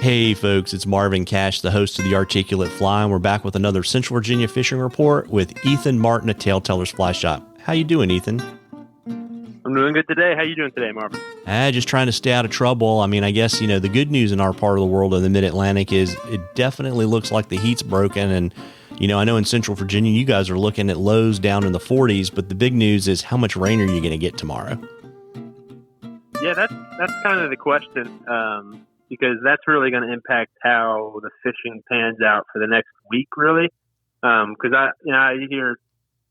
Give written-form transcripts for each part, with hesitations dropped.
Hey folks, it's Marvin Cash, the host of The Articulate Fly, and we're back with another Central Virginia fishing report with Ethan Martin at TaleTellers Fly Shop. How you doing, Ethan? I'm doing good today. How you doing today, Marvin? Just trying to stay out of trouble. I mean, I guess, the good news in our part of the world, in the Mid-Atlantic, is it definitely looks like the heat's broken. And, I know in Central Virginia, you guys are looking at lows down in the 40s, but the big news is how much rain are you going to get tomorrow? Yeah, that's kind of the question, because that's really going to impact how the fishing pans out for the next week, really. Because you hear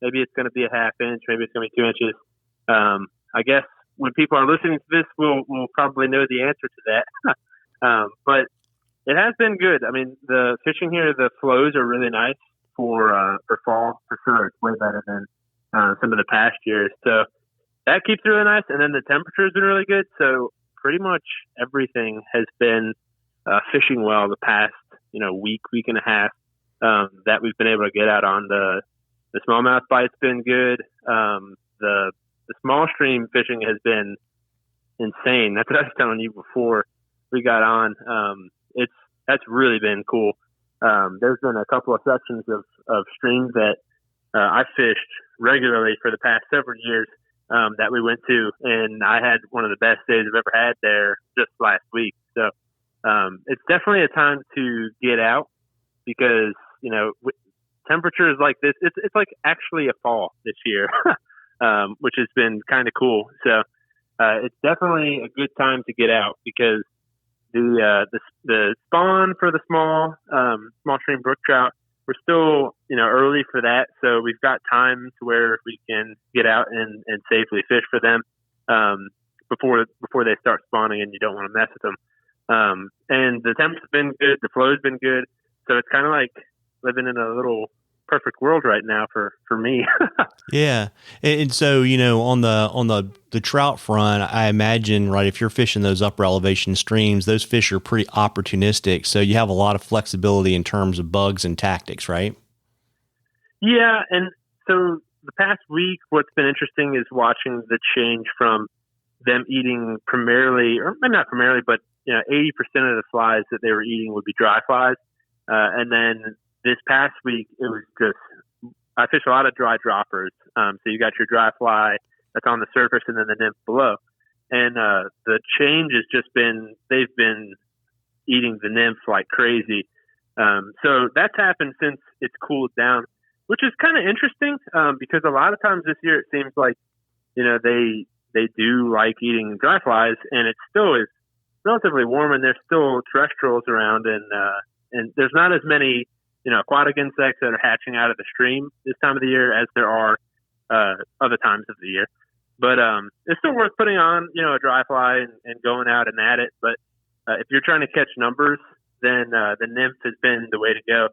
maybe it's going to be a half inch, maybe it's going to be 2 inches. I guess when people are listening to this, we'll probably know the answer to that. But it has been good. I mean, the fishing here, the flows are really nice for fall, for sure. It's way better than some of the past years. So that keeps it really nice. And then the temperature's been really good. So pretty much everything has been fishing well the past, week and a half that we've been able to get out on. The smallmouth bite's been good. The small stream fishing has been insane. That's what I was telling you before we got on. That's really been cool. There's been a couple of sections of streams that I fished regularly for the past several years that we went to, and I had one of the best days I've ever had there just last week. So it's definitely a time to get out because, with temperatures like this, it's like actually a fall this year. Which has been kind of cool. So it's definitely a good time to get out because the spawn for the small stream brook trout, we're still early for that. So we've got time to where we can get out and safely fish for them before they start spawning, and you don't want to mess with them. And the temps have been good, the flow's been good. So it's kind of like living in a little perfect world right now for me. Yeah. And so, on the trout front, I imagine, right, if you're fishing those upper elevation streams, those fish are pretty opportunistic. So you have a lot of flexibility in terms of bugs and tactics, right? Yeah. And so the past week, what's been interesting is watching the change from them eating primarily, or not primarily, but 80% of the flies that they were eating would be dry flies. And then this past week, it was I fish a lot of dry droppers. So you got your dry fly that's on the surface and then the nymph below. And the change has just been, they've been eating the nymph like crazy. So that's happened since it's cooled down, which is kind of interesting because a lot of times this year it seems like, they do like eating dry flies, and it still is relatively warm, and there's still terrestrials around, and there's not as many aquatic insects that are hatching out of the stream this time of the year as there are other times of the year. But it's still worth putting on, a dry fly and going out and at it. But if you're trying to catch numbers, then the nymph has been the way to go.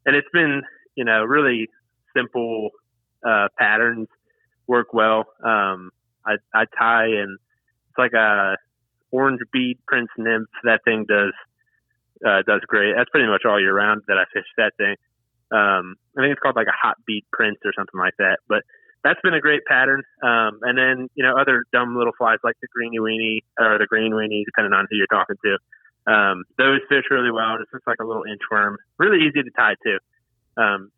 And it's been, really simple patterns work well. I tie, and it's like a orange bead Prince nymph. That thing does great. That's pretty much all year round that I fish that thing. I think it's called like a hot beat Prince or something like that, but that's been a great pattern. And then, other dumb little flies like the greeny weenie or the green weenie, depending on who you're talking to. Those fish really well. It's just like a little inchworm, really easy to tie too.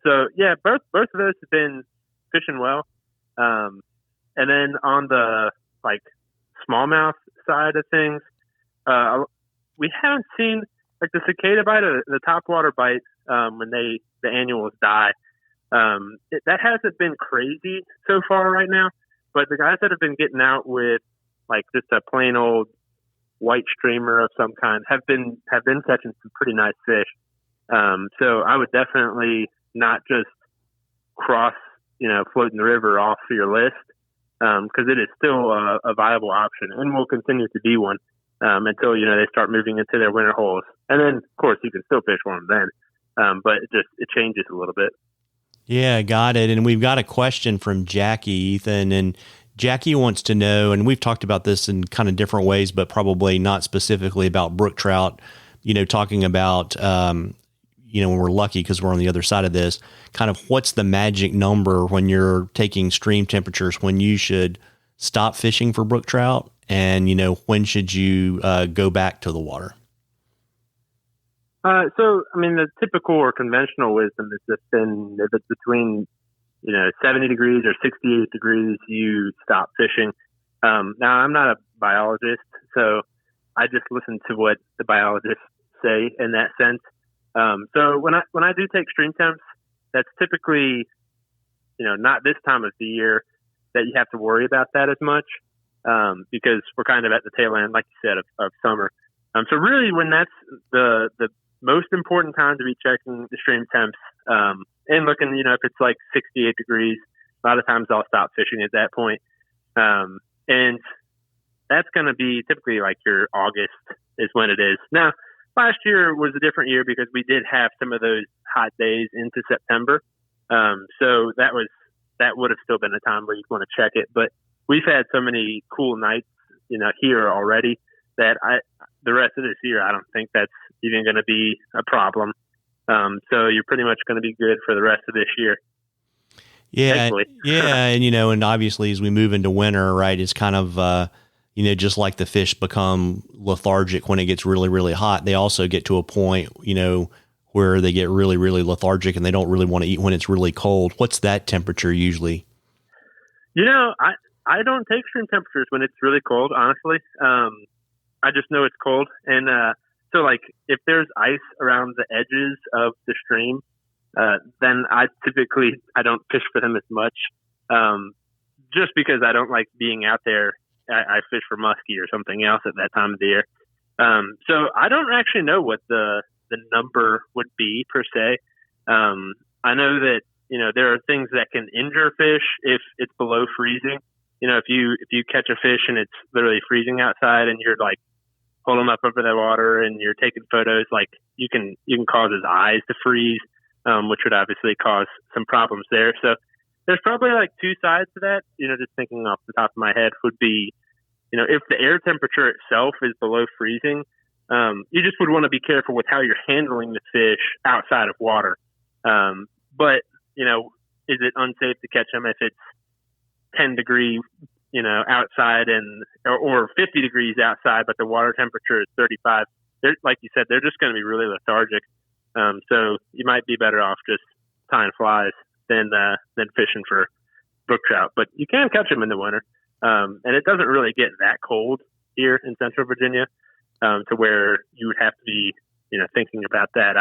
So yeah, both of those have been fishing well. And then on the like smallmouth side of things, we haven't seen like the cicada bite or the topwater bite when the annuals die. That hasn't been crazy so far right now, but the guys that have been getting out with like just a plain old white streamer of some kind have been catching some pretty nice fish. So I would definitely not just cross, floating the river off your list, because it is still a viable option and will continue to be one. Until, they start moving into their winter holes. And then, of course, you can still fish for them then. But it changes a little bit. Yeah, got it. And we've got a question from Jackie, Ethan. And Jackie wants to know, and we've talked about this in kind of different ways, but probably not specifically about brook trout, talking about, when we're lucky because we're on the other side of this, kind of what's the magic number when you're taking stream temperatures, when you should stop fishing for brook trout, and when should you go back to the water? So, I mean, the typical or conventional wisdom is just been if it's between, 70 degrees or 68 degrees, you stop fishing. Now, I'm not a biologist, so I just listen to what the biologists say in that sense. So when I do take stream temps, that's typically, not this time of the year that you have to worry about that as much, because we're kind of at the tail end, like you said, of summer. So really, when that's the most important time to be checking the stream temps, and looking, if it's like 68 degrees, a lot of times I'll stop fishing at that point. And that's going to be typically like your August is when it is. Now, last year was a different year because we did have some of those hot days into September. So that would have still been a time where you'd want to check it. But we've had so many cool nights, here already that the rest of this year, I don't think that's even going to be a problem. So you're pretty much going to be good for the rest of this year. Yeah. Yeah. And, and obviously as we move into winter, right, it's kind of, just like the fish become lethargic when it gets really, really hot, they also get to a point, where they get really, really lethargic and they don't really want to eat when it's really cold. What's that temperature usually? I don't take stream temperatures when it's really cold, honestly. I just know it's cold. And, so like if there's ice around the edges of the stream, then I don't fish for them as much. Just because I don't like being out there. I fish for muskie or something else at that time of the year. So I don't actually know what the number would be per se. I know that, there are things that can injure fish if it's below freezing. If you catch a fish and it's literally freezing outside and you're like pulling him up over the water and you're taking photos, like you can cause his eyes to freeze, which would obviously cause some problems there. So there's probably like two sides to that. Just thinking off the top of my head would be, if the air temperature itself is below freezing, you just would want to be careful with how you're handling the fish outside of water. But, is it unsafe to catch them if it's 10 degree, outside or 50 degrees outside, but the water temperature is 35? Like you said, they're just going to be really lethargic. So you might be better off just tying flies than fishing for brook trout, but you can catch them in the winter. And it doesn't really get that cold here in Central Virginia, to where you would have to be, thinking about that.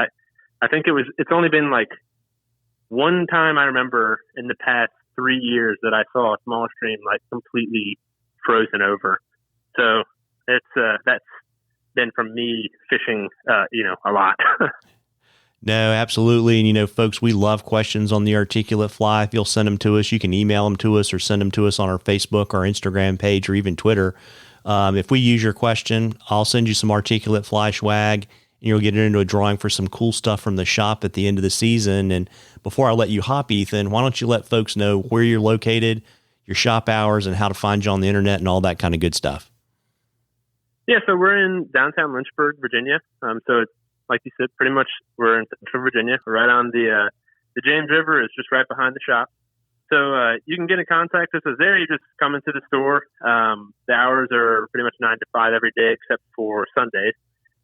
I think it's only been like one time I remember in the past 3 years that I saw a small stream like completely frozen over. So that's been from me fishing, a lot. No, absolutely. And, folks, we love questions on the articulate fly. If you'll send them to us, you can email them to us or send them to us on our Facebook or Instagram page or even Twitter. If we use your question, I'll send you some articulate fly swag and you'll get into a drawing for some cool stuff from the shop at the end of the season. And before I let you hop, Ethan, why don't you let folks know where you're located, your shop hours, and how to find you on the internet and all that kind of good stuff? Yeah, so we're in downtown Lynchburg, Virginia. So it's, like you said, pretty much we're in Central Virginia. We're right on the James River is just right behind the shop. So you can get in contact with us there. You just come into the store. The hours are pretty much 9 to 5 every day except for Sundays.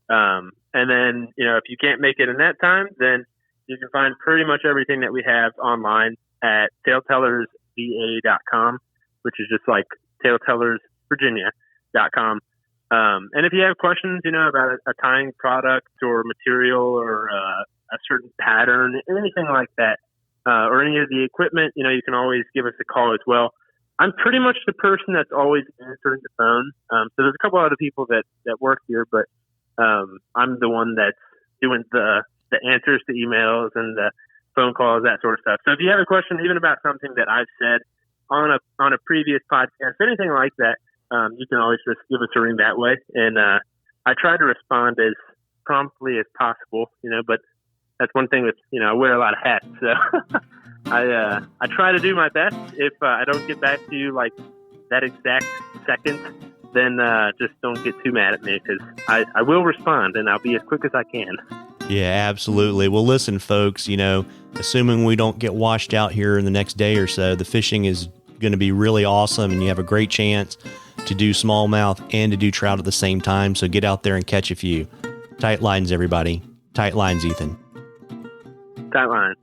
And then, if you can't make it in that time, then you can find pretty much everything that we have online at TaleTellersVA.com, which is just like TaleTellersVirginia.com. And if you have questions, about a tying product or material or a certain pattern, anything like that, or any of the equipment, you can always give us a call as well. I'm pretty much the person that's always answering the phone. So there's a couple other people that work here, but I'm the one that's doing the answers to emails and the phone calls, that sort of stuff. So if you have a question, even about something that I've said on a previous podcast, anything like that, you can always just give us a ring that way. And I try to respond as promptly as possible, but that's one thing with, I wear a lot of hats. So I try to do my best. If I don't get back to you like that exact second, then just don't get too mad at me, because I will respond and I'll be as quick as I can. Yeah, absolutely. Well, listen, folks, assuming we don't get washed out here in the next day or so, the fishing is going to be really awesome and you have a great chance to do smallmouth and to do trout at the same time. So get out there and catch a few. Tight lines, everybody. Tight lines, Ethan. Tight lines.